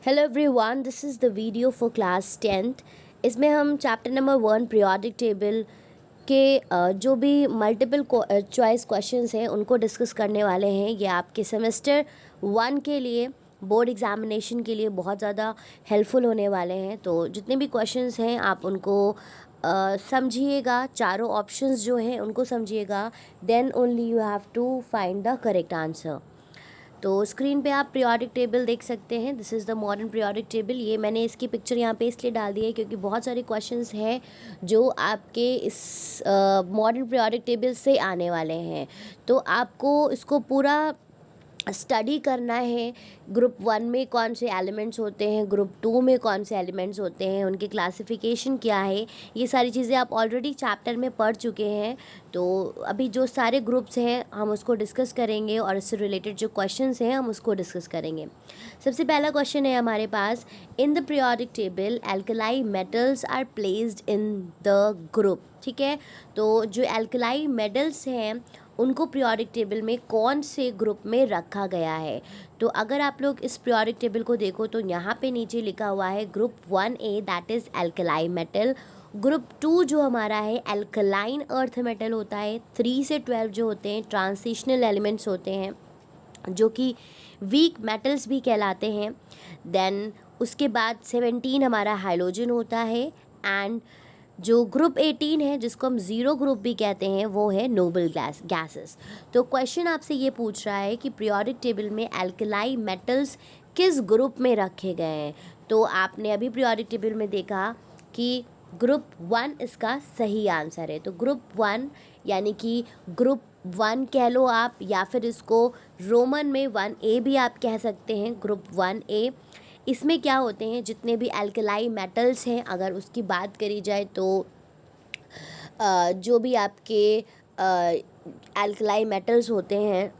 Hello everyone, this is the video for class 10th। इसमें हम chapter number 1 periodic table के जो भी मल्टीपल चॉइस क्वेश्चंस हैं उनको डिस्कस करने वाले हैं। ये आपके सेमेस्टर 1 के लिए बोर्ड एग्जामिनेशन के लिए बहुत ज़्यादा हेल्पफुल होने वाले हैं। तो जितने भी क्वेश्चंस हैं आप उनको समझिएगा, चारों ऑप्शंस जो हैं उनको समझिएगा, then only you have to find the correct answer. तो स्क्रीन पे आप पीरियोडिक टेबल देख सकते हैं। This is the modern periodic table. ये मैंने इसकी पिक्चर यहाँ पे इसलिए डाल दी है क्योंकि बहुत सारे क्वेश्चंस हैं जो आपके इस मॉडर्न पीरियोडिक टेबल से आने वाले हैं। तो आपको इसको पूरा स्टडी करना है। ग्रुप 1 में कौन से एलिमेंट्स होते हैं, ग्रुप 2 में कौन से एलिमेंट्स होते हैं, उनकी क्लासिफिकेशन क्या है, ये सारी चीज़ें आप ऑलरेडी चैप्टर में पढ़ चुके हैं। तो अभी जो सारे ग्रुप्स हैं हम उसको डिस्कस करेंगे और इससे रिलेटेड जो क्वेश्चंस हैं हम उसको डिस्कस करेंगे। सबसे पहला क्वेश्चन है हमारे पास, in the periodic table alkali metals are placed in the group. ठीक है, तो जो एल्कलाई मेटल्स हैं उनको पीरियोडिक टेबल में कौन से ग्रुप में रखा गया है। तो अगर आप लोग इस पीरियोडिक टेबल को देखो तो यहाँ पे नीचे लिखा हुआ है group 1A that is alkali metal. Group 2 जो हमारा है एल्कलाइन अर्थ मेटल होता है। 3 से 12 जो होते हैं ट्रांजिशनल एलिमेंट्स होते हैं जो कि वीक मेटल्स भी कहलाते हैं। देन उसके बाद 17 हमारा हाइड्रोजन होता है एंड जो ग्रुप 18 है जिसको हम ज़ीरो ग्रुप भी कहते हैं वो है नोबल गैसेस। तो क्वेश्चन आपसे ये पूछ रहा है कि पीरियोडिक टेबल में एल्कलाई मेटल्स किस ग्रुप में रखे गए हैं। तो आपने अभी पीरियोडिक टेबल में देखा कि ग्रुप 1 इसका सही आंसर है। तो ग्रुप 1 यानी कि ग्रुप 1 कह लो आप, या फिर इसको रोमन में 1A भी आप कह सकते हैं। ग्रुप 1A इसमें क्या होते हैं, जितने भी एल्कलाई मेटल्स हैं अगर उसकी बात करी जाए तो जो भी आपके एल्कलाई मेटल्स होते हैं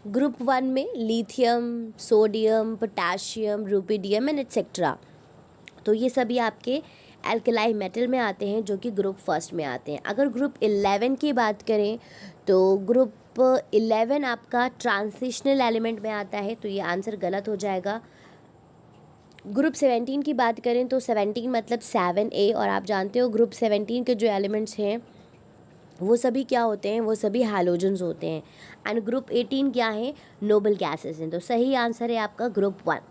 ग्रुप 1 में lithium, sodium, potassium, rubidium and etcetera, तो ये सभी आपके एल्कलाई मेटल में आते हैं जो कि ग्रुप फर्स्ट में आते हैं। अगर ग्रुप 11 की बात करें तो ग्रुप 11 आपका ट्रांजिशनल एलिमेंट में आता है, तो ये आंसर गलत हो जाएगा। ग्रुप 17 की बात करें तो 17 मतलब 7A, और आप जानते हो ग्रुप 17 के जो एलिमेंट्स हैं वो सभी क्या होते हैं, वो सभी हैलोजेंस होते हैं। एंड ग्रुप 18 क्या है, नोबल गैसेस हैं। तो सही आंसर है आपका ग्रुप 1।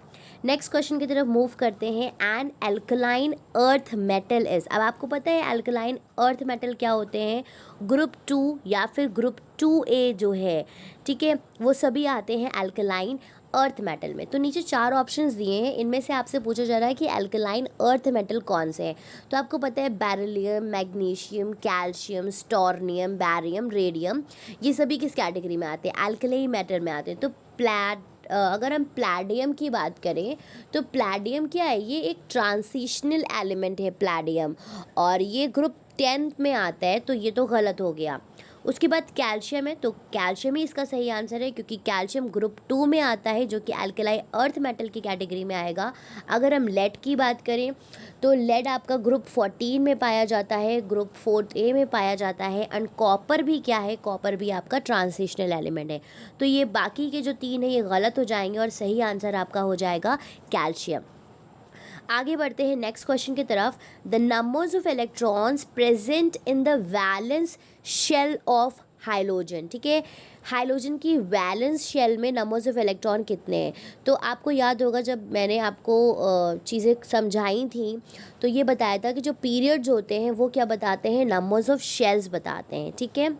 नेक्स्ट क्वेश्चन की तरफ मूव करते हैं। An alkaline earth metal is, अब आपको पता है एल्कलाइन अर्थ मेटल क्या होते हैं। ग्रुप 2 या फिर ग्रुप 2A जो है, ठीक है, वो सभी आते हैं एल्कलाइन अर्थ मेटल में। तो नीचे 4 ऑप्शंस दिए हैं, इनमें से आपसे पूछा जा रहा है कि एल्कलाइन अर्थ मेटल कौन से हैं। तो आपको पता है beryllium, magnesium, calcium, strontium, barium, radium, ये सभी किस कैटेगरी में आते हैं, एल्कलाई मेटल में आते हैं। तो अगर हम प्लैडियम की बात करें तो प्लैडियम क्या है, ये एक ट्रांजिशनल एलिमेंट है प्लैडियम, और ये ग्रुप 10 में आता है, तो ये तो गलत हो गया। उसके बाद कैल्शियम है, तो कैल्शियम ही इसका सही आंसर है क्योंकि कैल्शियम ग्रुप 2 में आता है जो कि एल्कलाई अर्थ मेटल की कैटेगरी में आएगा। अगर हम लेड की बात करें तो लेड आपका ग्रुप 14 में पाया जाता है, ग्रुप 4A में पाया जाता है। एंड कॉपर भी क्या है, कॉपर भी आपका ट्रांजिशनल एलिमेंट है। तो ये बाकी के जो 3 हैं ये गलत हो जाएंगे और सही आंसर आपका हो जाएगा कैल्शियम। आगे बढ़ते हैं नेक्स्ट क्वेश्चन की तरफ। The numbers of electrons present in the valence shell of hydrogen, ठीक है, हाइड्रोजन की वैलेंस शेल में नंबर्स ऑफ इलेक्ट्रॉन कितने हैं। तो आपको याद होगा जब मैंने आपको चीज़ें समझाई थी तो ये बताया था कि जो पीरियड्स होते हैं वो क्या बताते हैं, नंबर्स ऑफ शेल्स बताते हैं, ठीक है।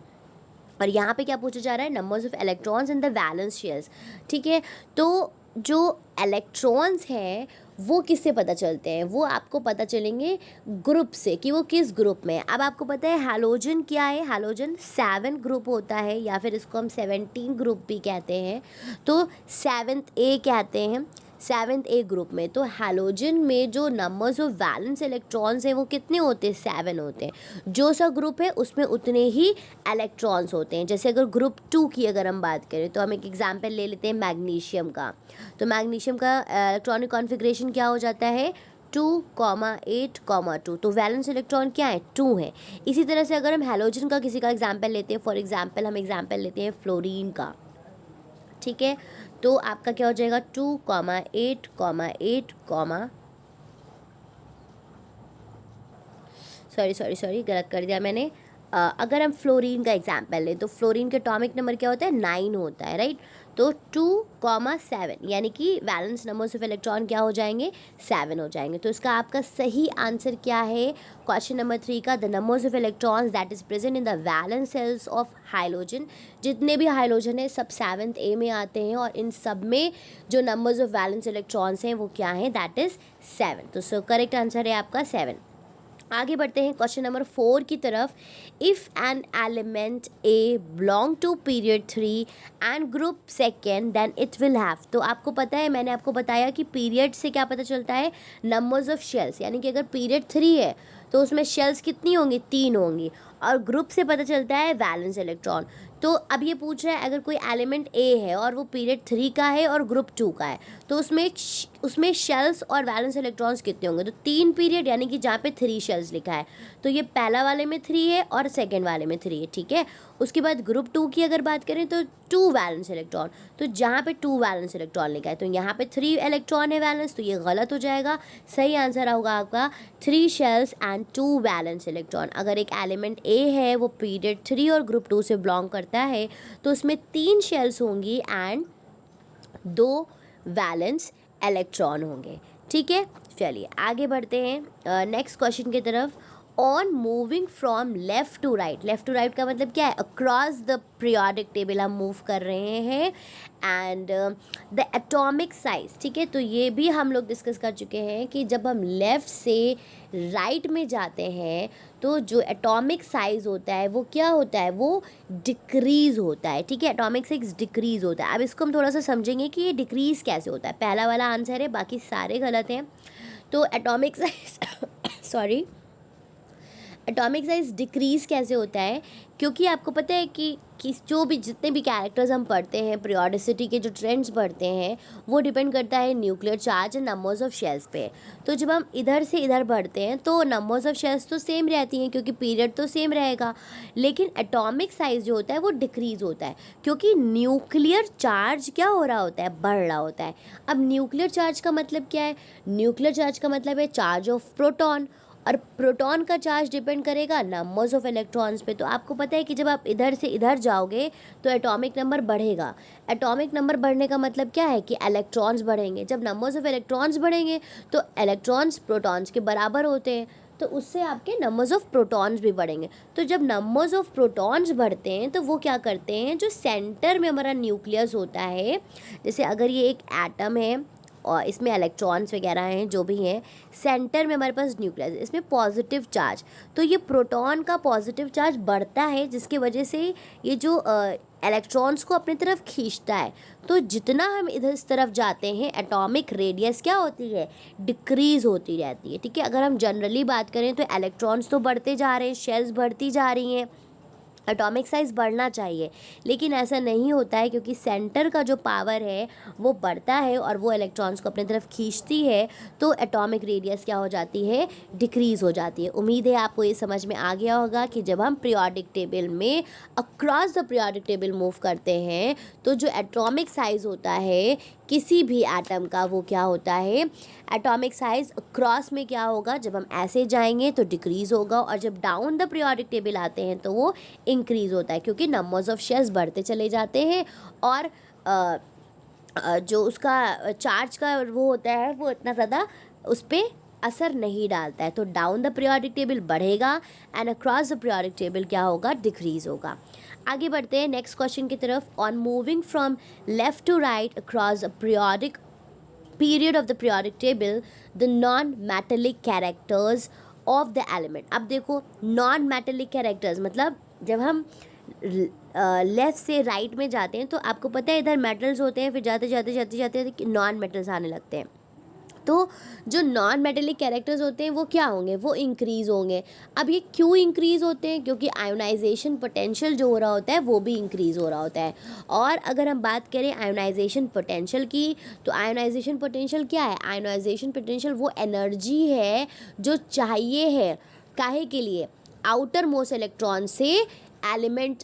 और यहाँ पे क्या पूछा जा रहा है, numbers of electrons in the valence shells, ठीक है। तो जो इलेक्ट्रॉन्स हैं वो किससे पता चलते हैं, वो आपको पता चलेंगे ग्रुप से कि वो किस ग्रुप में है। अब आपको पता है हैलोजन क्या है, हैलोजन 7 ग्रुप होता है या फिर इसको हम 17 ग्रुप भी कहते हैं। तो 7th A कहते हैं, 7th A ग्रुप में। तो हैलोजन में जो नंबर्स ऑफ वैलेंस इलेक्ट्रॉन्स हैं वो कितने होते हैं, 7 होते हैं। जो सा ग्रुप है उसमें उतने ही इलेक्ट्रॉन्स होते हैं। जैसे अगर ग्रुप 2 की अगर हम बात करें तो हम एक एग्जांपल ले लेते हैं मैग्नीशियम का। तो मैग्नीशियम का इलेक्ट्रॉनिक कॉन्फ़िगरेशन क्या हो जाता है, 2,8,2। तो वैलेंस इलेक्ट्रॉन क्या है, 2 है। इसी तरह से अगर हम हैलोजन का किसी का एग्जाम्पल लेते हैं, फॉर एग्जाम्पल हम एग्जाम्पल लेते हैं फ्लोरीन का, ठीक है। तो आपका क्या हो जाएगा 2,8,8, सॉरी गलत कर दिया मैंने। अगर हम फ्लोरीन का एग्जाम्पल लें तो फ्लोरीन के एटॉमिक नंबर क्या होता है 9 होता है, राइट। तो 2,7 यानी कि वैलेंस नंबर्स ऑफ इलेक्ट्रॉन क्या हो जाएंगे 7 हो जाएंगे। तो इसका आपका सही आंसर क्या है क्वेश्चन नंबर 3 का, the numbers of electrons that is present in the valence shells of hydrogen. जितने भी हाइड्रोजन है सब 7th A में आते हैं और इन सब में जो नंबर्स ऑफ वैलेंस इलेक्ट्रॉन्स हैं वो क्या है दैट इज 7। तो सो करेक्ट आंसर है आपका 7। आगे बढ़ते हैं क्वेश्चन नंबर 4 की तरफ। If an element A belong to period 3 and group second then it will have. तो आपको पता है, मैंने आपको बताया कि पीरियड से क्या पता चलता है नंबर्स ऑफ शेल्स, यानी कि अगर पीरियड 3 है तो उसमें शेल्स कितनी होंगी 3 होंगी, और ग्रुप से पता चलता है वैलेंस इलेक्ट्रॉन। तो अब ये पूछ रहा है अगर कोई एलिमेंट ए है और वो पीरियड 3 का है और ग्रुप 2 का है तो उसमें शेल्स और वैलेंस इलेक्ट्रॉन्स कितने होंगे। तो 3 पीरियड यानी कि जहाँ पे 3 शेल्स लिखा है तो ये पहला वाले में 3 है और सेकेंड वाले में 3 है, ठीक है। उसके बाद ग्रुप 2 की अगर बात करें तो 2 वैलेंस इलेक्ट्रॉन, तो जहाँ पे 2 वैलेंस इलेक्ट्रॉन लिखा है तो यहाँ पे 3 इलेक्ट्रॉन है वैलेंस, तो ये गलत हो जाएगा। सही आंसर होगा आपका 3 शेल्स एंड 2 वैलेंस इलेक्ट्रॉन। अगर एक एलिमेंट ए है वो पीरियड 3 और ग्रुप 2 से बिलोंग करता है तो उसमें 3 शेल्स होंगी एंड 2 वैलेंस इलेक्ट्रॉन होंगे, ठीक है। चलिए आगे बढ़ते हैं नेक्स्ट क्वेश्चन की तरफ। On moving from left to right, left to right का मतलब क्या है, अक्रॉस द पीरियोडिक टेबल हम मूव कर रहे हैं एंड द एटॉमिक साइज, ठीक है। तो ये भी हम लोग डिस्कस कर चुके हैं कि जब हम लेफ़्ट से राइट में जाते हैं तो जो एटॉमिक साइज़ होता है वो क्या होता है, वो डिक्रीज़ होता है, ठीक है। एटॉमिक साइज डिक्रीज़ होता है। अब इसको हम थोड़ा सा समझेंगे कि ये डिक्रीज़ कैसे होता है। पहला वाला आंसर है, बाकी सारे गलत हैं। तो atomic size sorry atomic size decrease कैसे होता है, क्योंकि आपको पता है कि जो भी जितने भी कैरेक्टर्स हम पढ़ते हैं, पीरियोडिसिटी के जो ट्रेंड्स पढ़ते हैं वो डिपेंड करता है nuclear charge and numbers of shells पे। तो जब हम इधर से इधर बढ़ते हैं तो नंबर्स ऑफ शेल्स तो सेम रहती हैं क्योंकि पीरियड तो सेम रहेगा, लेकिन एटॉमिक साइज जो होता है वो डिक्रीज़ होता है क्योंकि न्यूक्लियर चार्ज क्या हो रहा होता है, बढ़ रहा होता है। अब न्यूक्लियर चार्ज का मतलब क्या है, न्यूक्लियर चार्ज का मतलब है चार्ज ऑफ प्रोटॉन, और प्रोटॉन का चार्ज डिपेंड करेगा नंबर्स ऑफ इलेक्ट्रॉन्स पे। तो आपको पता है कि जब आप इधर से इधर जाओगे तो एटॉमिक नंबर बढ़ेगा। एटॉमिक नंबर बढ़ने का मतलब क्या है कि इलेक्ट्रॉन्स बढ़ेंगे। जब नंबर्स ऑफ इलेक्ट्रॉन्स बढ़ेंगे तो इलेक्ट्रॉन्स प्रोटॉन्स के बराबर होते हैं, तो उससे आपके नंबर्स ऑफ प्रोटॉन्स भी बढ़ेंगे। तो जब नंबर्स ऑफ प्रोटॉन्स बढ़ते हैं तो वो क्या करते हैं, जो सेंटर में हमारा न्यूक्लियस होता है, जैसे अगर ये एक एटम है और इसमें इलेक्ट्रॉन्स वगैरह हैं जो भी हैं, सेंटर में हमारे पास न्यूक्लियस, इसमें पॉजिटिव चार्ज, तो ये प्रोटॉन का पॉजिटिव चार्ज बढ़ता है जिसकी वजह से ये जो इलेक्ट्रॉन्स को अपनी तरफ खींचता है। तो जितना हम इधर इस तरफ जाते हैं एटॉमिक रेडियस क्या होती है, डिक्रीज़ होती रहती है, ठीक है। अगर हम जनरली बात करें तो इलेक्ट्रॉन्स तो बढ़ते जा रहे हैं, शेल्स बढ़ती जा रही हैं, एटॉमिक साइज़ बढ़ना चाहिए, लेकिन ऐसा नहीं होता है क्योंकि सेंटर का जो पावर है वो बढ़ता है और वो इलेक्ट्रॉन्स को अपनी तरफ खींचती है, तो एटॉमिक रेडियस क्या हो जाती है, डिक्रीज़ हो जाती है। उम्मीद है आपको ये समझ में आ गया होगा कि जब हम पीरियोडिक टेबल में across the periodic table move करते हैं तो जो एटॉमिक साइज़ होता है किसी भी एटम का वो क्या होता है, एटॉमिक साइज़ क्रॉस में क्या होगा, जब हम ऐसे जाएंगे तो डिक्रीज़ होगा और जब डाउन द पीरियोडिक टेबल आते हैं तो वो इंक्रीज़ होता है क्योंकि नंबर्स ऑफ शेल्स बढ़ते चले जाते हैं और जो उसका चार्ज का वो होता है वो इतना ज़्यादा उस पर असर नहीं डालता है। तो डाउन द पीरियोडिक टेबल बढ़ेगा and across the periodic table क्या होगा, डिक्रीज़ होगा। आगे बढ़ते हैं नेक्स्ट क्वेश्चन की तरफ। On moving from left to right across a periodic period of the periodic table the non-metallic characters of the element। अब देखो non-metallic characters मतलब जब हम लेफ़्ट से राइट में जाते हैं तो आपको पता है इधर मेटल्स होते हैं, फिर जाते जाते जाते जाते नॉन मेटल्स आने लगते हैं। तो जो नॉन मेटेलिक कैरेक्टर्स होते हैं वो क्या होंगे, वो इंक्रीज़ होंगे। अब ये क्यों इंक्रीज़ होते हैं, क्योंकि आयोनाइजेशन पोटेंशियल जो हो रहा होता है वो भी इंक्रीज़ हो रहा होता है। और अगर हम बात करें आयोनाइजेशन पोटेंशियल की, तो आयोनाइजेशन पोटेंशियल क्या है, आयोनाइजेशन पोटेंशियल वो एनर्जी है जो चाहिए है काहे के लिए, आउटर मोस्ट इलेक्ट्रॉन से एलिमेंट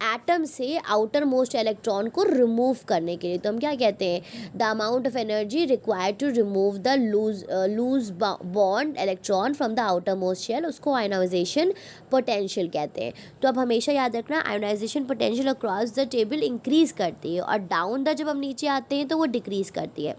एटम से आउटर मोस्ट इलेक्ट्रॉन को रिमूव करने के लिए। तो हम क्या कहते हैं, the amount of energy required to remove the loose bond electron from the outermost shell, उसको आयोनाइजेशन पोटेंशियल कहते हैं। तो अब हमेशा याद रखना, ionisation potential across the table increase करती है और डाउन द जब हम नीचे आते हैं तो वो डिक्रीज़ करती है।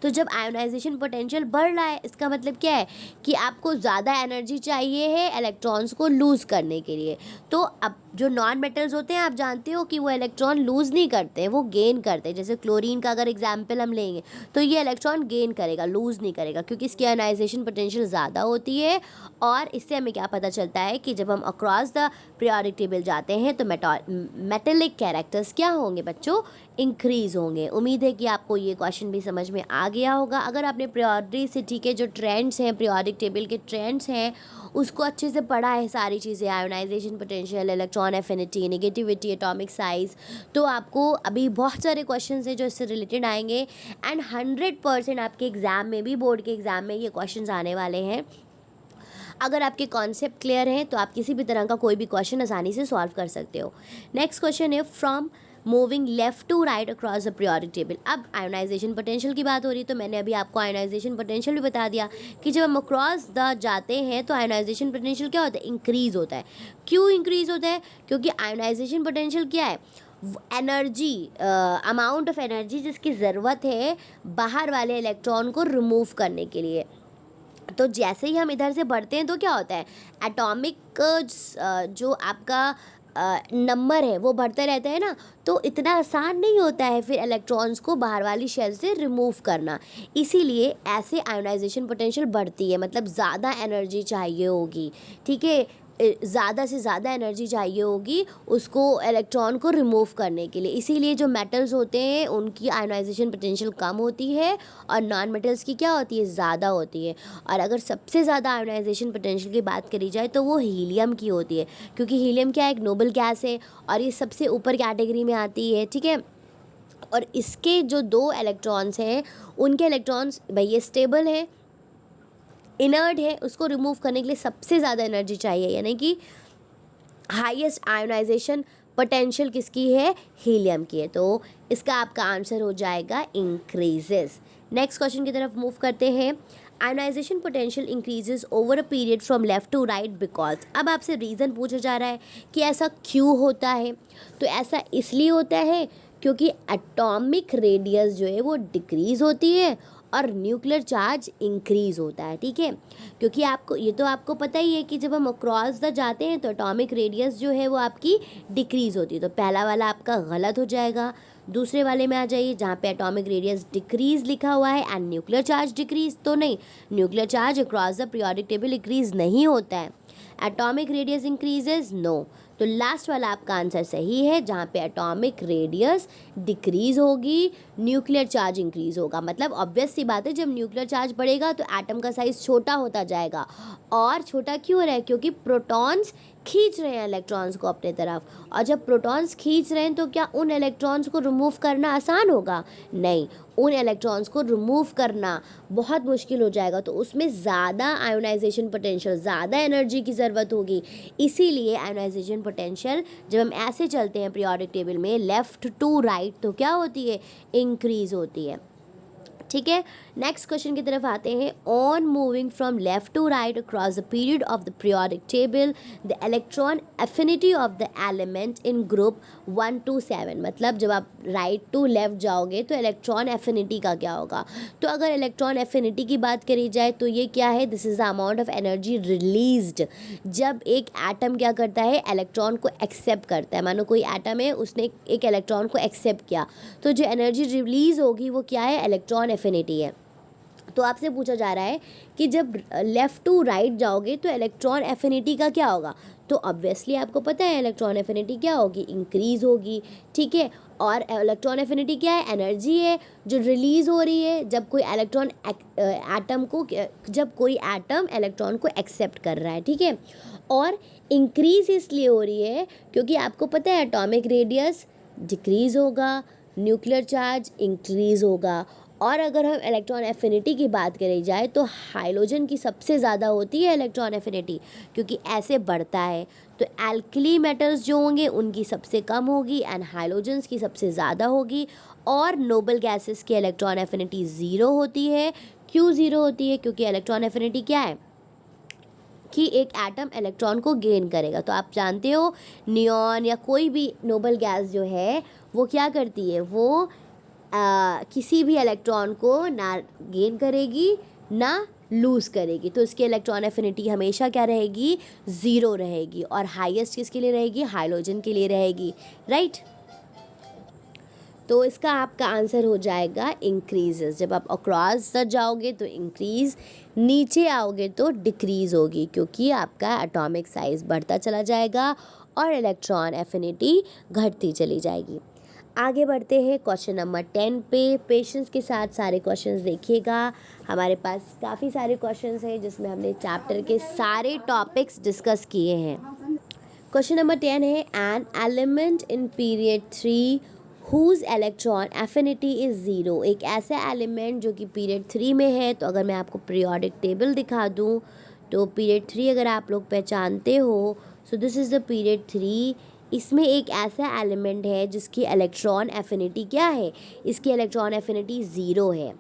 तो जब आयोनाइजेशन पोटेंशियल बढ़ रहा है, इसका मतलब क्या है कि आपको ज़्यादा एनर्जी चाहिए है इलेक्ट्रॉन्स को लूज़ करने के लिए। तो अब जो नॉन मेटल्स होते हैं, आप जानते हो कि वो इलेक्ट्रॉन लूज़ नहीं करते, वो गेन करते हैं। जैसे क्लोरीन का अगर एग्जाम्पल हम लेंगे तो ये इलेक्ट्रॉन गेन करेगा, लूज़ नहीं करेगा, क्योंकि इसकी आयोनाइजेशन पोटेंशियल ज़्यादा होती है। और इससे हमें क्या पता चलता है कि जब हम अक्रॉस द पीरियोडिक टेबल जाते हैं तो मेटेलिक कैरेक्टर्स क्या होंगे बच्चों, इंक्रीज़ होंगे। उम्मीद है कि आपको ये क्वेश्चन भी समझ में आ गया होगा। अगर आपने पीरियोडिसिटी के जो ट्रेंड्स हैं, पीरियोडिक टेबल के ट्रेंड्स हैं, उसको अच्छे से पढ़ा है, सारी चीज़ें, ionization potential, electron affinity, negativity, atomic size, तो आपको अभी बहुत सारे क्वेश्चंस हैं जो इससे रिलेटेड आएंगे। एंड 100% आपके एग्ज़ाम में भी, बोर्ड के एग्ज़ाम में ये क्वेश्चंस आने वाले हैं। अगर आपके कॉन्सेप्ट क्लियर हैं तो आप किसी भी तरह का कोई भी क्वेश्चन आसानी से सॉल्व कर सकते हो। नेक्स्ट क्वेश्चन है, from moving left to right across the periodic table. अब आयोनाइजेशन पोटेंशियल की बात हो रही, तो मैंने अभी आपको आयोनाइजेशन पोटेंशियल भी बता दिया कि जब हम अक्रॉस द जाते हैं तो आयोनाइजेशन पोटेंशियल क्या होता है, इंक्रीज़ होता है। क्यों इंक्रीज़ होता है, क्योंकि आयोनाइजेशन पोटेंशियल क्या है, एनर्जी, अमाउंट ऑफ एनर्जी जिसकी ज़रूरत है बाहर वाले इलेक्ट्रॉन को रिमूव करने के लिए। तो जैसे ही हम इधर से बढ़ते हैं तो क्या होता है, एटॉमिक जो आपका नंबर है वो बढ़ता रहता है ना, तो इतना आसान नहीं होता है फिर इलेक्ट्रॉन्स को बाहर वाली शेल से रिमूव करना। इसीलिए ऐसे आयोनाइजेशन पोटेंशियल बढ़ती है, मतलब ज़्यादा एनर्जी चाहिए होगी, ठीक है, ज़्यादा से ज़्यादा एनर्जी चाहिए होगी उसको इलेक्ट्रॉन को रिमूव करने के लिए। इसीलिए जो मेटल्स होते हैं उनकी आयोनाइजेशन पोटेंशियल कम होती है और नॉन मेटल्स की क्या होती है, ज़्यादा होती है। और अगर सबसे ज़्यादा आयोनाइजेशन पोटेंशियल की बात करी जाए तो वो हीलियम की होती है, क्योंकि हीलियम क्या है, एक नोबल गैस है और ये सबसे ऊपर कैटेगरी में आती है, ठीक है। और इसके जो 2 इलेक्ट्रॉन्स हैं, उनके इलेक्ट्रॉन्स भाई ये स्टेबल है, इनर्ट है, उसको रिमूव करने के लिए सबसे ज़्यादा एनर्जी चाहिए, यानी कि हाईएस्ट आयोनाइजेशन पोटेंशियल किसकी है, हीलियम की है। तो इसका आपका आंसर हो जाएगा इंक्रीजेस। नेक्स्ट क्वेश्चन की तरफ मूव करते हैं। Ionisation potential increases over a period from left to right because. अब आपसे रीज़न पूछा जा रहा है कि ऐसा क्यों होता है। तो ऐसा इसलिए होता है क्योंकि एटॉमिक रेडियस जो है वो डिक्रीज़ होती है और न्यूक्लियर चार्ज इंक्रीज़ होता है, ठीक है। क्योंकि आपको ये तो आपको पता ही है कि जब हम अक्रॉस द जाते हैं तो एटॉमिक रेडियस जो है वो आपकी डिक्रीज़ होती है। तो पहला वाला आपका गलत हो जाएगा। दूसरे वाले में आ जाइए जहाँ पे एटॉमिक रेडियस डिक्रीज़ लिखा हुआ है एंड न्यूक्लियर चार्ज डिक्रीज़, तो नहीं, nuclear charge across the periodic table increase नहीं होता है। Atomic radius increases, no. तो लास्ट वाला आपका आंसर सही है, जहाँ पे एटॉमिक रेडियस डिक्रीज़ होगी, न्यूक्लियर चार्ज इंक्रीज़ होगा। मतलब ऑब्वियस सी बात है, जब न्यूक्लियर चार्ज बढ़ेगा तो एटम का साइज़ छोटा होता जाएगा। और छोटा क्यों हो रहा है, क्योंकि प्रोटॉन्स खींच रहे हैं इलेक्ट्रॉन्स को अपने तरफ, और जब प्रोटॉन्स खींच रहे हैं तो क्या उन इलेक्ट्रॉन्स को रिमूव करना आसान होगा, नहीं, उन इलेक्ट्रॉन्स को रिमूव करना बहुत मुश्किल हो जाएगा। तो उसमें ज़्यादा आयोनाइजेशन पोटेंशियल, ज़्यादा एनर्जी की ज़रूरत होगी। इसीलिए आयोनाइजेशन पोटेंशियल जब हम ऐसे चलते हैं पीरियोडिक टेबल में लेफ़्ट टू राइट तो क्या होती है, इंक्रीज़ होती है, ठीक है। नेक्स्ट क्वेश्चन की तरफ आते हैं। On moving from left to right across the period of the periodic table the electron affinity of the element in group 1 to 7। मतलब जब आप राइट टू लेफ्ट जाओगे तो इलेक्ट्रॉन एफिनिटी का क्या होगा। तो अगर इलेक्ट्रॉन एफिनिटी की बात करी जाए तो ये क्या है, this is the amount of energy released जब एक एटम क्या करता है, इलेक्ट्रॉन को एक्सेप्ट करता है। मानो कोई एटम है, उसने एक इलेक्ट्रॉन को एक्सेप्ट किया, तो जो एनर्जी रिलीज़ होगी वो क्या है, इलेक्ट्रॉन एफिनिटी है। तो आपसे पूछा जा रहा है कि जब लेफ़्ट टू राइट जाओगे तो इलेक्ट्रॉन एफिनिटी का क्या होगा। तो ऑब्वियसली आपको पता है इलेक्ट्रॉन एफिनिटी क्या होगी, इंक्रीज़ होगी, ठीक है। और इलेक्ट्रॉन एफिनिटी क्या है, एनर्जी है जो रिलीज़ हो रही है जब कोई इलेक्ट्रॉन जब कोई एटम इलेक्ट्रॉन को एक्सेप्ट कर रहा है, ठीक है। और इंक्रीज़ इसलिए हो रही है क्योंकि आपको पता है एटॉमिक रेडियस डिक्रीज़ होगा, न्यूक्लियर चार्ज इंक्रीज़ होगा, और अगर हम इलेक्ट्रॉन एफिनिटी की बात करी जाए तो हाइड्रोजन की सबसे ज़्यादा होती है इलेक्ट्रॉन एफिनिटी, क्योंकि ऐसे बढ़ता है। तो एल्कली मेटल्स जो होंगे उनकी सबसे कम होगी एंड हाइड्रोजन्स की सबसे ज़्यादा होगी। और नोबल गैसेस की इलेक्ट्रॉन एफिनिटी ज़ीरो होती है। क्यों ज़ीरो होती है? क्योंकि इलेक्ट्रॉन एफिनिटी क्या है कि एक एटम इलेक्ट्रॉन को गेन करेगा। तो आप जानते हो नियॉन या कोई भी नोबल गैस जो है वो क्या करती है, वो किसी भी इलेक्ट्रॉन को ना गेन करेगी ना लूज़ करेगी। तो इसकी इलेक्ट्रॉन एफिनिटी हमेशा क्या रहेगी? ज़ीरो रहेगी। और हाईएस्ट किसके लिए रहेगी? हाइड्रोजन के लिए रहेगी, राइट। तो इसका आपका आंसर हो जाएगा इंक्रीजेस। जब आप अक्रॉस तक जाओगे तो इंक्रीज़, नीचे आओगे तो डिक्रीज़ होगी, क्योंकि आपका एटॉमिक साइज़ बढ़ता चला जाएगा और इलेक्ट्रॉन एफिनिटी घटती चली जाएगी। आगे बढ़ते हैं क्वेश्चन नंबर 10 पे। पेशेंस के साथ सारे क्वेश्चंस देखिएगा। हमारे पास काफ़ी सारे क्वेश्चंस हैं जिसमें हमने चैप्टर के सारे टॉपिक्स डिस्कस किए हैं। क्वेश्चन नंबर 10 है an element in period 3 whose electron affinity is zero. एक ऐसा एलिमेंट जो कि पीरियड 3 में है। तो अगर मैं आपको पीरियोडिक टेबल दिखा दूँ तो पीरियड 3 अगर आप लोग पहचानते हो, so this is the period 3। इसमें एक ऐसा एलिमेंट है जिसकी इलेक्ट्रॉन एफिनिटी क्या है? इसकी इलेक्ट्रॉन एफिनिटी ज़ीरो है।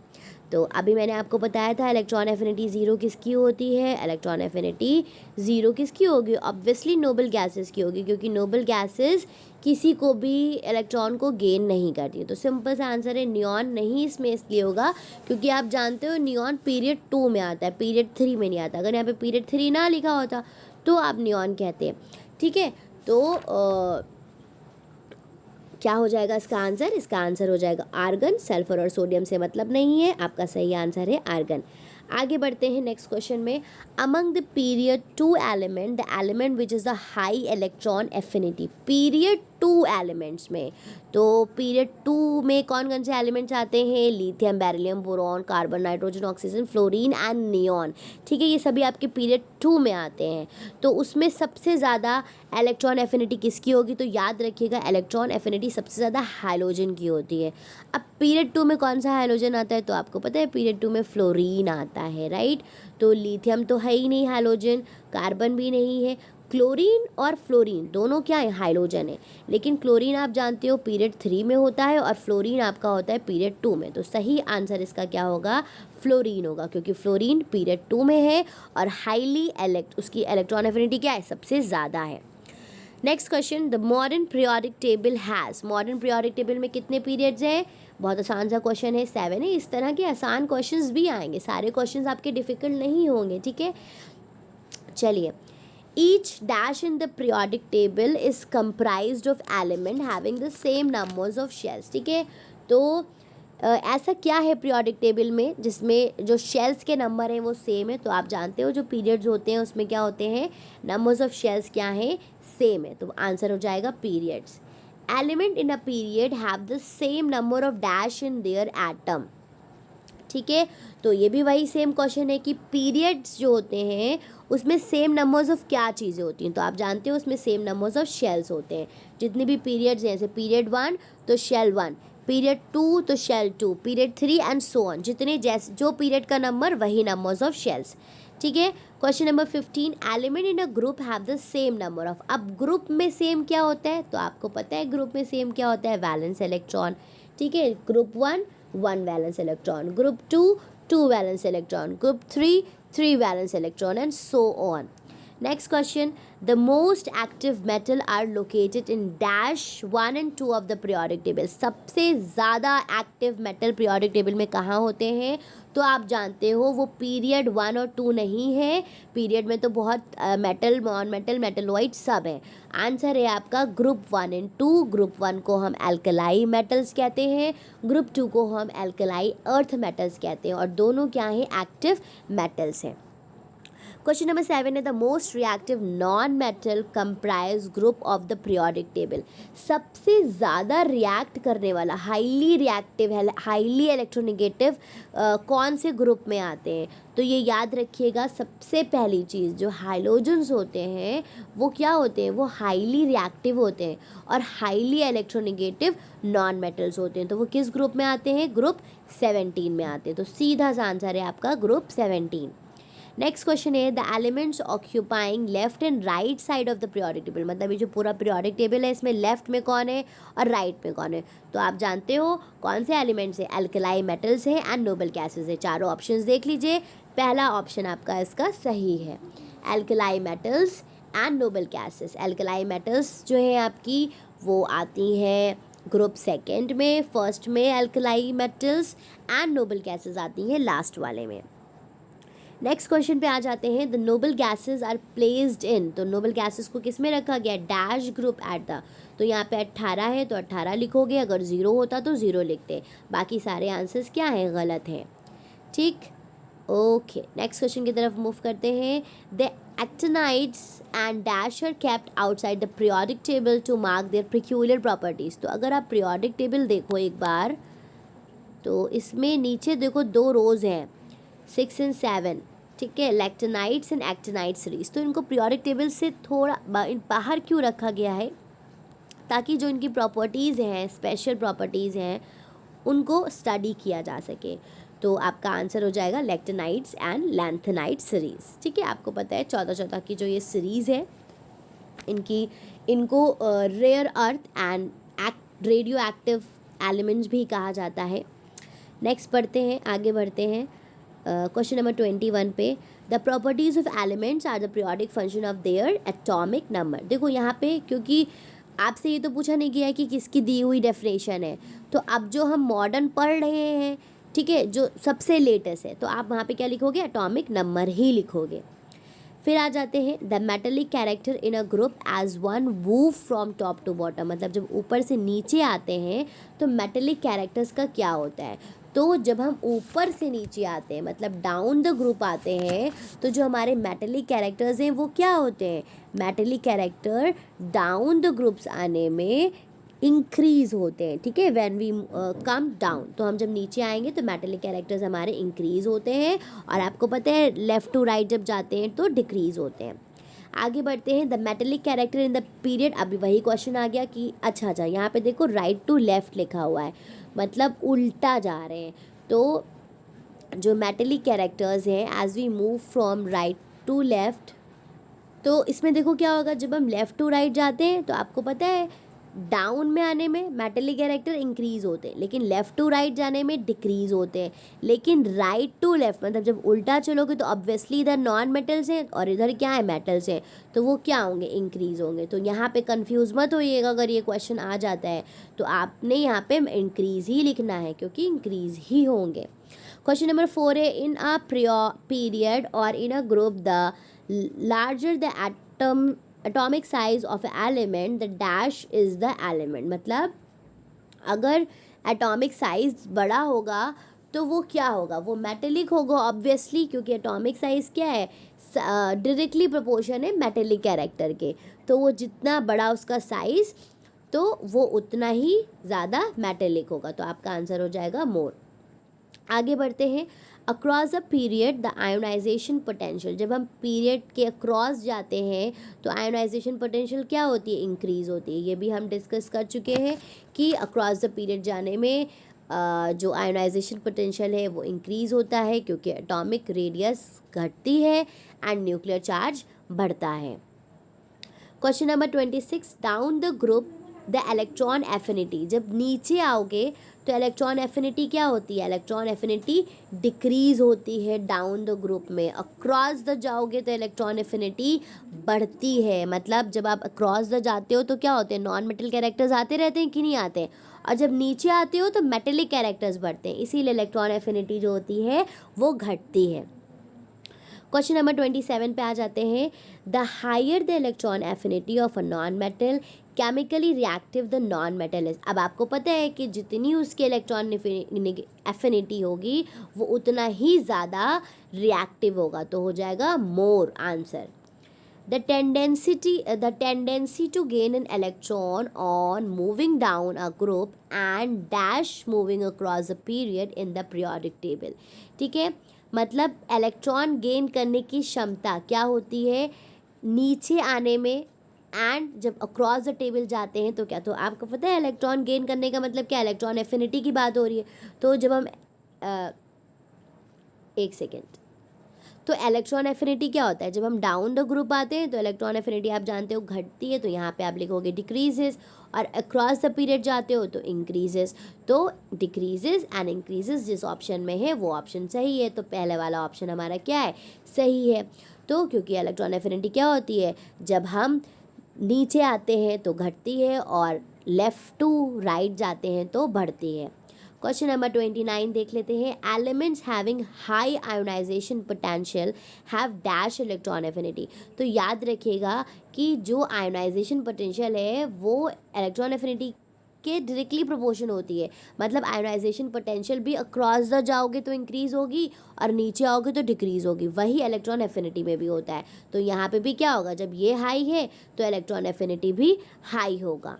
तो अभी मैंने आपको बताया था इलेक्ट्रॉन एफिनिटी ज़ीरो किसकी होती है? इलेक्ट्रॉन एफिनिटी ज़ीरो किसकी होगी? ऑब्वियसली नोबल गैसेस की होगी, क्योंकि नोबल गैसेस किसी को भी इलेक्ट्रॉन को गेन नहीं करती। तो सिंपल सा आंसर है नियॉन नहीं इसमें इसलिए होगा क्योंकि आप जानते हो नियॉन पीरियड 2 में आता है, पीरियड 3 में नहीं आता। अगर यहाँ पे पीरियड 3 ना लिखा होता तो आप नियॉन कहते हैं, ठीक है। तो क्या हो जाएगा इसका आंसर? इसका आंसर हो जाएगा आर्गन। सल्फर और सोडियम से मतलब नहीं है, आपका सही आंसर है आर्गन। आगे बढ़ते हैं नेक्स्ट क्वेश्चन में। Among the period 2 element the element which is the high electron affinity. Period 2 elements में, तो पीरियड 2 में कौन कौन से एलिमेंट्स आते हैं? Lithium, beryllium, boron, carbon, nitrogen, oxygen, fluorine and neon, ठीक है। ये सभी आपके पीरियड 2 में आते हैं। तो उसमें सबसे ज़्यादा इलेक्ट्रॉन एफिनिटी किसकी होगी? तो याद रखिएगा इलेक्ट्रॉन एफिनिटी सबसे ज़्यादा हाइड्रोजन की होती है। अब पीरियड 2 में कौन सा हाइड्रोजन आता है? तो आपको पता है पीरियड 2 में फ्लोरीन आता है, राइट। तो लिथियम तो है ही नहीं हाइड्रोजन, कार्बन भी नहीं है। क्लोरीन और फ्लोरीन दोनों क्या है? हाइड्रोजन है। लेकिन क्लोरीन आप जानते हो पीरियड 3 में होता है और फ्लोरीन आपका होता है पीरियड 2 में। तो सही आंसर इसका क्या होगा? फ्लोरीन होगा, क्योंकि फ्लोरीन पीरियड 2 में है और हाईली उसकी इलेक्ट्रॉन एफिनिटी क्या है? सबसे ज़्यादा है। Next question, the modern periodic table has. Modern periodic table में कितने पीरियड्स हैं? बहुत आसान सा क्वेश्चन है, 7 है। इस तरह के आसान क्वेश्चंस भी आएंगे, सारे क्वेश्चंस आपके डिफ़िकल्ट नहीं होंगे, ठीक है। चलिए, each dash in the periodic table is comprised of element having the same numbers of shells, ठीक है। तो ऐसा क्या है पीरियोडिक टेबल में जिसमें जो शेल्स के नंबर हैं वो सेम है? तो आप जानते हो जो पीरियड्स होते हैं उसमें क्या होते हैं? नंबर्स ऑफ शेल्स क्या हैं? सेम है। तो आंसर हो जाएगा periods. Element in a period have the same number of dash in their atom, ठीक है। तो ये भी वही सेम क्वेश्चन है कि पीरियड्स जो होते हैं उसमें सेम नंबर्स ऑफ क्या चीज़ें होती हैं? तो आप जानते हो उसमें सेम नंबर्स ऑफ शेल्स होते हैं। जितने भी पीरियड्स हैं, जैसे पीरियड 1 तो शेल 1, पीरियड 2 तो shell 2, period 3 and so on. जितने जैसे जो पीरियड का नंबर वही नंबर्स ऑफ शेल्स, ठीक है। Question number 15, element in a group have the same number of. अब ग्रुप में सेम क्या होता है? तो आपको पता है ग्रुप में सेम क्या होता है? वैलेंस इलेक्ट्रॉन, ठीक है। Group 1 valence electron, group 2 valence electron, group 3 valence electron and so on. Next question, the most active metal are located in dash 1 and 2 of the periodic table. सबसे ज़्यादा active metal periodic table में कहाँ होते हैं? तो आप जानते हो वो पीरियड 1 और 2 नहीं है। पीरियड में तो बहुत मेटल, नॉन मेटल, मेटलॉइड सब है। आंसर है आपका ग्रुप 1 and 2। ग्रुप 1 को हम एल्कलाई मेटल्स कहते हैं, ग्रुप 2 को हम एल्कलाई अर्थ मेटल्स कहते हैं, और दोनों क्या हैं? एक्टिव मेटल्स हैं। क्वेश्चन नंबर 7 है the most reactive non metal comprise group of the periodic table. सबसे ज़्यादा रिएक्ट करने वाला, हाईली रिएक्टिव है, हाईली इलेक्ट्रोनेगेटिव कौन से ग्रुप में आते हैं? तो ये याद रखिएगा, सबसे पहली चीज़ जो हाइलोजन्स होते हैं वो क्या होते हैं? वो हाईली रिएक्टिव होते हैं और हाईली इलेक्ट्रोनेगेटिव नॉन मेटल्स होते हैं। तो वो किस ग्रुप में आते हैं? ग्रुप 17 में आते हैं। तो सीधा सा आंसर है आपका ग्रुप 17। नेक्स्ट क्वेश्चन है the elements occupying left and right side of the periodic table. मतलब ये जो पूरा पीरियोडिक टेबल है इसमें लेफ्ट में कौन है और राइट में कौन है? तो आप जानते हो कौन से एलिमेंट्स है? एल्कलाई मेटल्स है एंड नोबल गैसेस है। चारों ऑप्शंस देख लीजिए, पहला ऑप्शन आपका इसका सही है, alkali metals and noble gases. Alkali metals जो है आपकी वो आती हैं ग्रुप सेकेंड में, फर्स्ट में alkali metals and noble gases आती हैं लास्ट वाले में। नेक्स्ट क्वेश्चन पे आ जाते हैं the noble gases are placed in. तो नोबल गैसेस को किस में रखा गया? Dash group eight the. तो यहाँ पे 18 है तो 18 लिखोगे, अगर 0 होता तो 0 लिखते, बाकी सारे आंसर्स क्या हैं? गलत हैं। ठीक, ओके। नेक्स्ट क्वेश्चन की तरफ मूव करते हैं the actinides and dash are kept outside the periodic table to mark their peculiar properties. तो अगर आप पीरियोडिक टेबल देखो एक बार, तो इसमें नीचे देखो 2 रोज़ हैं, 6 एंड 7, ठीक है, लैक्टिनाइड्स एंड एक्टिनाइड सीरीज। तो इनको पीरियोडिक टेबल से थोड़ा बाहर क्यों रखा गया है? ताकि जो इनकी प्रॉपर्टीज़ हैं, स्पेशल प्रॉपर्टीज़ हैं, उनको स्टडी किया जा सके। तो आपका आंसर हो जाएगा लैक्टिनाइड्स एंड लैंथेनाइड सीरीज़। ठीक है, आपको पता है 14 की जो ये सीरीज़ है इनको rare earth and radioactive elements भी कहा जाता है। नेक्स्ट पढ़ते हैं, आगे बढ़ते हैं क्वेश्चन नंबर 21 पे the properties of elements are the periodic function of their atomic number. देखो यहाँ पे क्योंकि आपसे ये तो पूछा नहीं गया है कि किसकी दी हुई डेफिनेशन है, तो अब जो हम मॉडर्न पढ़ रहे हैं, ठीक है, जो सबसे लेटेस्ट है, तो आप वहाँ पे क्या लिखोगे? एटॉमिक नंबर ही लिखोगे। फिर आ जाते हैं the metallic character in a group as one move from top to bottom. मतलब जब ऊपर से नीचे आते हैं तो मेटेलिक कैरेक्टर्स का क्या होता है? तो जब हम ऊपर से नीचे आते हैं, मतलब डाउन द ग्रुप आते हैं, तो जो हमारे मेटेलिक कैरेक्टर्स हैं वो क्या होते हैं? Metallic character down the groups आने में इंक्रीज़ होते हैं। ठीक है, व्हेन वी कम डाउन, तो हम जब नीचे आएंगे तो मेटेलिक कैरेक्टर्स हमारे इंक्रीज़ होते हैं, और आपको पता है लेफ़्ट टू राइट जब जाते हैं तो डिक्रीज़ होते हैं। आगे बढ़ते हैं the metallic character in the period. अभी वही क्वेश्चन आ गया कि अच्छा यहाँ पे देखो राइट टू लेफ़्ट लिखा हुआ है, मतलब उल्टा जा रहे हैं। तो जो मेटेलिक कैरेक्टर्स हैं as we move from right to left, तो इसमें देखो क्या होगा, जब हम लेफ़्ट टू राइट जाते हैं तो आपको पता है डाउन में आने में मेटेलिक कैरेक्टर इंक्रीज़ होते हैं, लेकिन लेफ़्ट टू राइट जाने में डिक्रीज़ होते हैं। लेकिन राइट टू लेफ़्ट मतलब जब उल्टा चलोगे तो ऑब्वियसली इधर नॉन मेटल्स हैं और इधर क्या है? मेटल्स हैं, तो वो क्या होंगे? इंक्रीज़ होंगे। तो यहाँ पे कंफ्यूज मत होइएगा, अगर ये क्वेश्चन आ जाता है तो आपने यहाँ पे इंक्रीज़ ही लिखना है, क्योंकि इंक्रीज़ ही होंगे। क्वेश्चन नंबर 4 है इन अ पीरियड और in a group the larger the atomic size of an element the dash is the element। मतलब अगर एटॉमिक साइज बड़ा होगा तो वो क्या होगा? वो मेटेलिक होगा ऑब्वियसली, क्योंकि एटॉमिक साइज क्या है? डायरेक्टली प्रोपोर्शन है मेटेलिक कैरेक्टर के। तो वो जितना बड़ा उसका साइज तो वो उतना ही ज़्यादा मेटेलिक होगा। तो आपका आंसर हो जाएगा मोर। आगे बढ़ते हैं across a period the ionization potential. जब हम पीरियड के अक्रॉस जाते हैं तो आयोनाइजेशन पोटेंशियल क्या होती है? इंक्रीज़ होती है। ये भी हम डिस्कस कर चुके हैं कि अक्रॉस द पीरियड जाने में जो आयोनाइजेशन पोटेंशियल है वो इंक्रीज़ होता है, क्योंकि एटॉमिक रेडियस घटती है एंड न्यूक्लियर चार्ज बढ़ता है। Question number 26 down the group the electron affinity. जब नीचे आओगे तो इलेक्ट्रॉन एफिनिटी क्या होती है? इलेक्ट्रॉन एफिनिटी डिक्रीज़ होती है डाउन द ग्रुप में। अक्रॉस द जाओगे तो इलेक्ट्रॉन एफिनिटी बढ़ती है। मतलब जब आप अक्रॉस द जाते हो तो क्या होते हैं? नॉन मेटल कैरेक्टर्स आते रहते हैं कि नहीं आते हैं, और जब नीचे आते हो तो मेटेलिक कैरेक्टर्स बढ़ते हैं, इसीलिए इलेक्ट्रॉन एफिनिटी जो होती है वो घटती है। क्वेश्चन नंबर 27 पे आ जाते हैं the higher the electron affinity of a non metal chemically reactive the non metal is. अब आपको पता है कि जितनी उसकी इलेक्ट्रॉन एफिनिटी होगी वो उतना ही ज़्यादा रिएक्टिव होगा, तो हो जाएगा मोर answer. The tendency to gain an electron on moving down a group and dash moving across a period in the periodic table। ठीक है, मतलब इलेक्ट्रॉन गेन करने की क्षमता क्या होती है नीचे आने में, एंड जब अक्रॉस द टेबल जाते हैं तो क्या, तो आपको पता है इलेक्ट्रॉन गेन करने का मतलब क्या, इलेक्ट्रॉन एफिनिटी की बात हो रही है। तो जब हम एक सेकेंड, तो इलेक्ट्रॉन एफिनिटी क्या होता है, जब हम डाउन द ग्रुप आते हैं तो इलेक्ट्रॉन एफिनिटी आप जानते हो घटती है, तो यहाँ पे आप लिखोगे डिक्रीजेस, और अक्रॉस द पीरियड जाते हो तो इंक्रीजेस। तो डिक्रीजेस एंड इंक्रीजेस जिस ऑप्शन में है वो ऑप्शन सही है, तो पहले वाला ऑप्शन हमारा क्या है, सही है। तो क्योंकि इलेक्ट्रॉन एफिनिटी क्या होती है, जब हम नीचे आते हैं तो घटती है और लेफ़्ट टू राइट जाते हैं तो बढ़ती है। क्वेश्चन नंबर 29 देख लेते हैं। Elements having high ionization potential have dash electron affinity. तो याद रखिएगा कि जो आयोनाइजेशन पोटेंशियल है वो इलेक्ट्रॉन एफिनिटी के डायरेक्टली प्रोपोर्शन होती है, मतलब आयोनाइजेशन पोटेंशियल भी अक्रॉस द जाओगे तो इंक्रीज़ होगी और नीचे आओगे तो डिक्रीज़ होगी, वही इलेक्ट्रॉन एफिनिटी में भी होता है। तो यहाँ पे भी क्या होगा, जब ये हाई है तो इलेक्ट्रॉन एफिनिटी भी हाई होगा।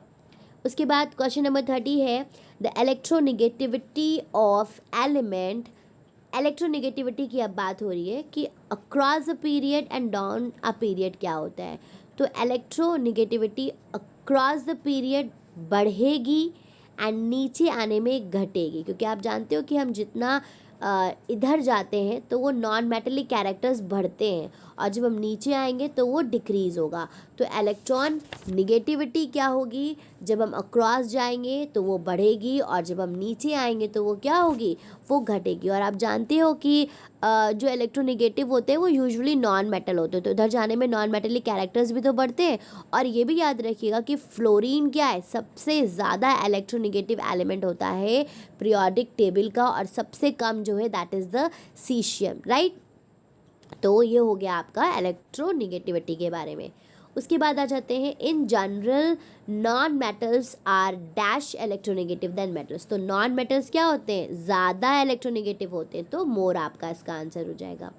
उसके बाद क्वेश्चन नंबर 30 है the electronegativity of element. Electronegativity की अब बात हो रही है कि across a period and down a period क्या होता है। तो इलेक्ट्रोनेगेटिविटी अक्रॉस द पीरियड बढ़ेगी एंड नीचे आने में घटेगी, क्योंकि आप जानते हो कि हम जितना इधर जाते हैं तो वो नॉन मेटेलिक कैरेक्टर्स बढ़ते हैं और जब हम नीचे आएंगे तो वो डिक्रीज़ होगा। तो इलेक्ट्रॉन निगेटिविटी क्या होगी, जब हम अक्रॉस जाएंगे तो वो बढ़ेगी और जब हम नीचे आएंगे तो वो क्या होगी, वो घटेगी। और आप जानते हो कि जो इलेक्ट्रोनेगेटिव होते हैं वो यूजुअली नॉन मेटल होते हैं, तो इधर जाने में नॉन मेटेलिक कैरेक्टर्स भी तो बढ़ते हैं। और ये भी याद रखिएगा कि फ्लोरीन क्या है, सबसे ज़्यादा इलेक्ट्रोनेगेटिव एलिमेंट होता है पीरियोडिक टेबल का, और सबसे कम जो है that is the caesium, right. तो ये हो गया आपका इलेक्ट्रोनेगेटिविटी के बारे में। उसके बाद आ जाते हैं in general non metals are dash electronegative than metals. तो नॉन मेटल्स क्या होते हैं, ज़्यादा इलेक्ट्रोनेगेटिव होते हैं, तो मोर आपका इसका आंसर हो जाएगा।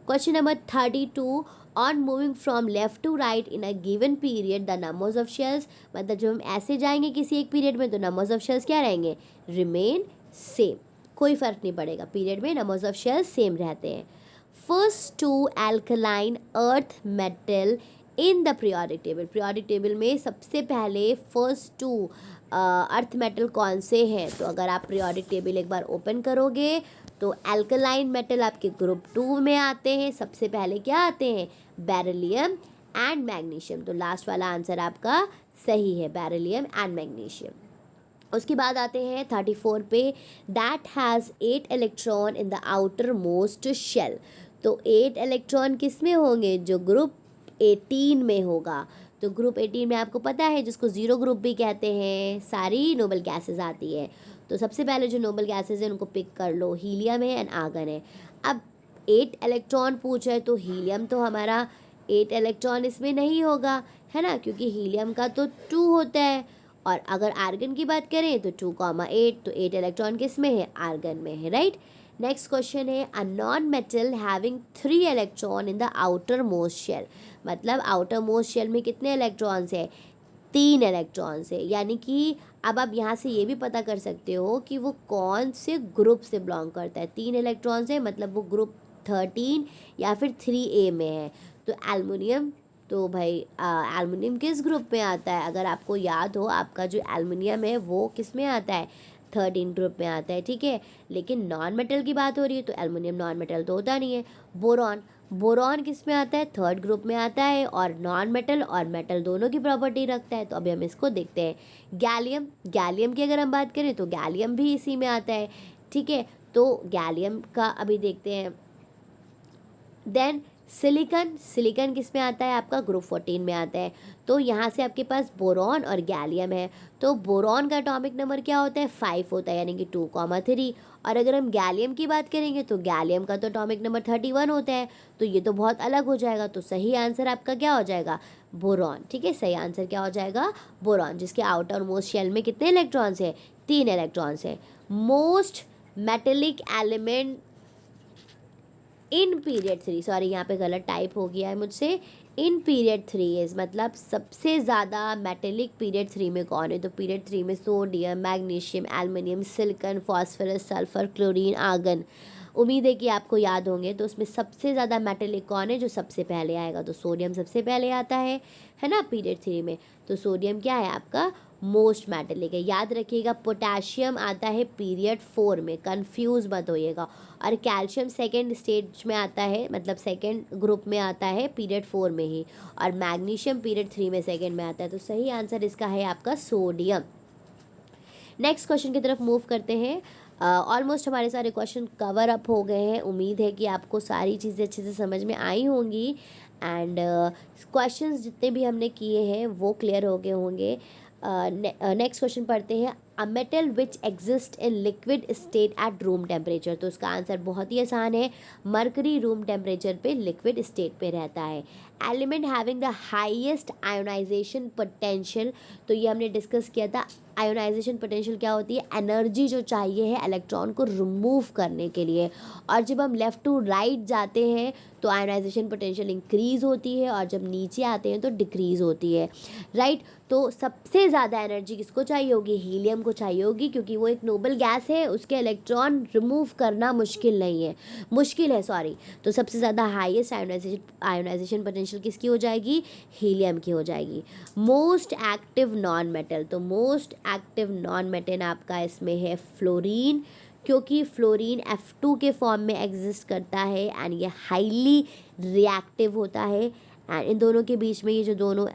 Question number 32 on moving from left to right in a given period the numbers of shells. मतलब जब हम ऐसे जाएंगे किसी एक पीरियड में तो नंबर्स ऑफ शेल्स क्या रहेंगे, रिमेन सेम, कोई फ़र्क नहीं पड़ेगा, पीरियड में नंबर्स ऑफ शेल्स सेम रहते हैं। First two alkaline earth metal in the periodic table. Periodic table में सबसे पहले फर्स्ट टू अर्थ मेटल कौन से हैं, तो अगर आप पीरियोडिक टेबल एक बार ओपन करोगे तो एल्कलाइन मेटल आपके ग्रुप 2 में आते हैं। सबसे पहले क्या आते हैं, बेरिलियम एंड मैग्नीशियम। तो लास्ट वाला आंसर आपका सही है, बेरिलियम एंड मैग्नीशियम। उसके बाद आते हैं 34 पे, that has 8 electron in the outermost shell. तो 8 इलेक्ट्रॉन किस में होंगे, जो ग्रुप 18 में होगा। तो ग्रुप 18 में आपको पता है जिसको ज़ीरो ग्रुप भी कहते हैं, सारी नोबल गैसेस आती है। तो सबसे पहले जो नोबल गैसेस हैं उनको पिक कर लो, हीलियम है एंड आर्गन है। अब 8 इलेक्ट्रॉन पूछा है तो हीलियम तो हमारा 8 इलेक्ट्रॉन इसमें नहीं होगा, है ना, क्योंकि हीलियम का तो 2 होता है। और अगर आर्गन की बात करें तो 2,8, तो 8 इलेक्ट्रॉन किस में है, आर्गन में है, राइट। नेक्स्ट क्वेश्चन है a non metal having 3 electron in the outermost shell. मतलब आउटर मोस्ट शेल में कितने इलेक्ट्रॉन्स है, 3 इलेक्ट्रॉन्स है। यानी कि अब आप यहाँ से ये भी पता कर सकते हो कि वो कौन से ग्रुप से बिलोंग करता है। 3 इलेक्ट्रॉन्स है मतलब वो ग्रुप 13 या फिर 3A में है। तो एल्युमिनियम, तो भाई एल्युमिनियम किस ग्रुप में आता है, अगर आपको याद हो आपका जो एल्युमिनियम है वो किस में आता है, 13 ग्रुप में आता है, ठीक है। लेकिन नॉन मेटल की बात हो रही है तो एल्युमिनियम नॉन मेटल तो होता नहीं है। बोरॉन, बोरॉन किस में आता है, 3rd ग्रुप में आता है, और नॉन मेटल और मेटल दोनों की प्रॉपर्टी रखता है। तो अभी हम इसको देखते हैं। गैलियम, गैलियम की अगर हम बात करें तो गैलियम भी इसी में आता है, ठीक है। तो गैलियम का अभी देखते हैं। देन सिलिकन, सिलिकन किस में आता है आपका, ग्रुप 14 में आता है। तो यहाँ से आपके पास बोरॉन और गैलियम है। तो बोरॉन का एटॉमिक नंबर क्या होता है, 5 होता है, यानी कि 2,3। और अगर हम गैलियम की बात करेंगे तो गैलियम का तो एटॉमिक नंबर 31 होता है। तो ये तो बहुत अलग हो जाएगा। तो सही आंसर आपका क्या हो जाएगा, बोरॉन। ठीक है, सही आंसर क्या हो जाएगा, बोरॉन, जिसके आउटर मोस्ट शेल में कितने इलेक्ट्रॉन्स है, 3 इलेक्ट्रॉन्स है। Most metallic element in period 3, sorry यहाँ पे गलत टाइप हो गया है मुझसे, इन पीरियड 3 इज, मतलब सबसे ज़्यादा मेटेलिक पीरियड 3 में कौन है। तो पीरियड 3 में sodium, magnesium, aluminium, silicon, phosphorus, sulphur, chlorine, argon. उम्मीद है कि आपको याद होंगे। तो उसमें सबसे ज़्यादा मेटेलिक कौन है, जो सबसे पहले आएगा, तो सोडियम सबसे पहले आता है ना पीरियड 3 में। तो सोडियम क्या है आपका, मोस्ट मेटेलिक है। याद रखिएगा, पोटेशियम आता है पीरियड 4 में, कंफ्यूज मत होइएगा। और कैल्शियम सेकेंड स्टेज में आता है, मतलब सेकेंड ग्रुप में आता है पीरियड 4 में ही। और मैग्नीशियम पीरियड 3 में सेकेंड में आता है। तो सही आंसर इसका है आपका सोडियम। नेक्स्ट क्वेश्चन की तरफ मूव करते हैं। ऑलमोस्ट हमारे सारे क्वेश्चन कवर अप हो गए हैं। उम्मीद है कि आपको सारी चीज़ें अच्छे से समझ में आई होंगी एंड क्वेश्चंस जितने भी हमने किए हैं वो क्लियर हो गए होंगे। नेक्स्ट क्वेश्चन पढ़ते हैं। A metal which exist in liquid state at room temperature. तो उसका आंसर बहुत ही आसान है, मरकरी रूम टेम्परेचर पे लिक्विड स्टेट पे रहता है। Element having the highest ionization potential, तो ये हमने डिस्कस किया था। आयोनाइजेशन पोटेंशियल क्या होती है, एनर्जी जो चाहिए है इलेक्ट्रॉन को रिमूव करने के लिए। और जब हम लेफ़्ट टू राइट जाते हैं तो आयोनाइजेशन पोटेंशियल इंक्रीज़ होती है, और जब नीचे आते हैं तो डिक्रीज़ होती है, राइट। तो सबसे ज़्यादा एनर्जी किसको चाहिए होगी, हीलियम को चाहिए होगी, क्योंकि वो एक नोबल गैस है, उसके इलेक्ट्रॉन रिमूव करना मुश्किल है सॉरी। तो सबसे ज़्यादा हाईएस्ट आयोनाइजेशन पोटेंशियल किसकी हो जाएगी, हीलियम की हो जाएगी। मोस्ट एक्टिव नॉन मेटल, तो मोस्ट एक्टिव नॉन मेटल आपका इसमें है फ्लोरीन, क्योंकि फ्लोरीन F2 के फॉर्म में एग्जिस्ट करता है एंड ये हाईली रिएक्टिव होता है। एंड इन दोनों के बीच में ये जो दोनों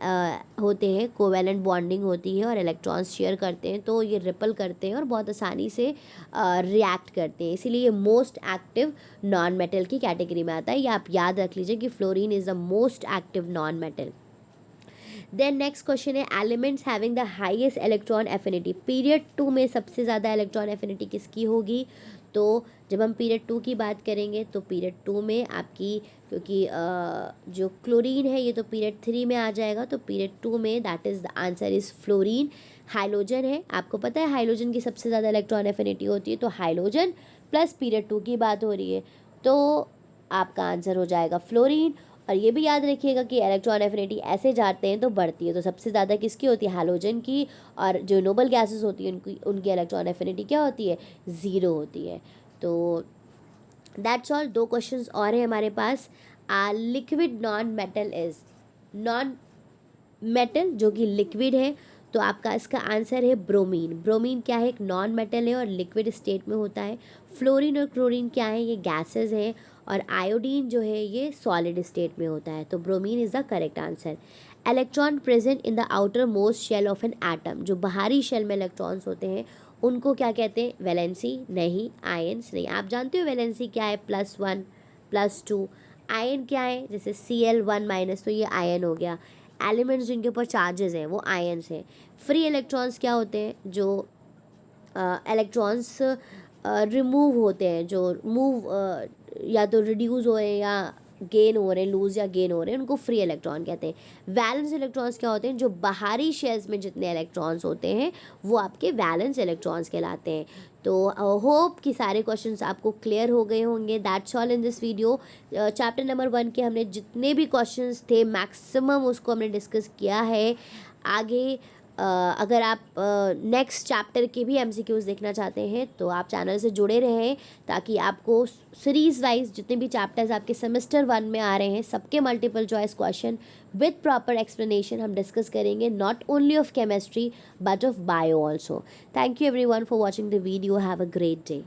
होते हैं कोवेलेंट बॉन्डिंग होती है और इलेक्ट्रॉन्स शेयर करते हैं, तो ये रिपल करते हैं और बहुत आसानी से रिएक्ट करते हैं, इसीलिए ये मोस्ट एक्टिव नॉन मेटल की कैटेगरी में आता है। ये आप याद रख लीजिए कि fluorine is the most active non metal. Then next question है, elements having the highest electron affinity. Period 2 में सबसे ज़्यादा इलेक्ट्रॉन एफिनिटी किसकी होगी। तो जब हम पीरियड 2 की बात करेंगे तो पीरियड 2 में आपकी, क्योंकि जो क्लोरीन है ये तो पीरियड 3 में आ जाएगा, तो पीरियड 2 में that is the answer is fluorine. Halogen है, आपको पता है हाइलोजन की सबसे ज़्यादा इलेक्ट्रॉन एफिनिटी होती है, तो हाइलोजन प्लस पीरियड 2 की बात हो रही है, तो आपका आंसर हो जाएगा फ्लोरीन। और ये भी याद रखिएगा कि इलेक्ट्रॉन एफिनिटी ऐसे जाते हैं तो बढ़ती है, तो सबसे ज़्यादा किसकी होती है, हाइलोजन की। और जो नोबल गैसेस होती हैं उनकी इलेक्ट्रॉन एफिनिटी क्या होती है, 0 होती है। तो दैट्स ऑल। 2 क्वेश्चंस और हैं हमारे पास। Liquid non metal is, non metal जो कि लिक्विड है, तो आपका इसका आंसर है ब्रोमीन। ब्रोमीन क्या है, एक नॉन मेटल है और लिक्विड स्टेट में होता है। फ्लोरीन और क्लोरीन क्या है, ये गैसेस हैं। और आयोडीन जो है ये सॉलिड स्टेट में होता है, तो bromine is the correct answer. Electron present in the outermost shell of an atom, जो बाहरी शेल में इलेक्ट्रॉन्स होते हैं उनको क्या कहते हैं, वैलेंसी नहीं, आयन्स नहीं। आप जानते हो वैलेंसी क्या है, +1 +2। आयन क्या है, जैसे Cl1-, तो ये आयन हो गया। एलिमेंट्स जिनके ऊपर चार्जेस हैं वो आयन्स हैं। फ्री इलेक्ट्रॉन्स क्या होते हैं, जो इलेक्ट्रॉन्स रिमूव होते हैं, जो मूव या तो रिड्यूस हो रहे हैं या गेन हो रहे हैं, लूज़ या गेन हो रहे हैं, उनको फ्री इलेक्ट्रॉन कहते हैं। वैलेंस इलेक्ट्रॉन्स क्या होते हैं, जो बाहरी शेल्स में जितने इलेक्ट्रॉन्स होते हैं वो आपके वैलेंस इलेक्ट्रॉन्स कहलाते हैं। तो होप कि सारे क्वेश्चंस आपको क्लियर हो गए होंगे। That's all in this video. Chapter number 1 के हमने जितने भी क्वेश्चंस थे मैक्सिमम उसको हमने डिस्कस किया है। आगे अगर आप नेक्स्ट चैप्टर के भी MCQs देखना चाहते हैं तो आप चैनल से जुड़े रहें, ताकि आपको सीरीज़ वाइज जितने भी चैप्टर्स आपके सेमेस्टर 1 में आ रहे हैं सबके multiple choice question with proper explanation हम डिस्कस करेंगे, not only of chemistry but of bio also. Thank you everyone for watching the video. Have a great day.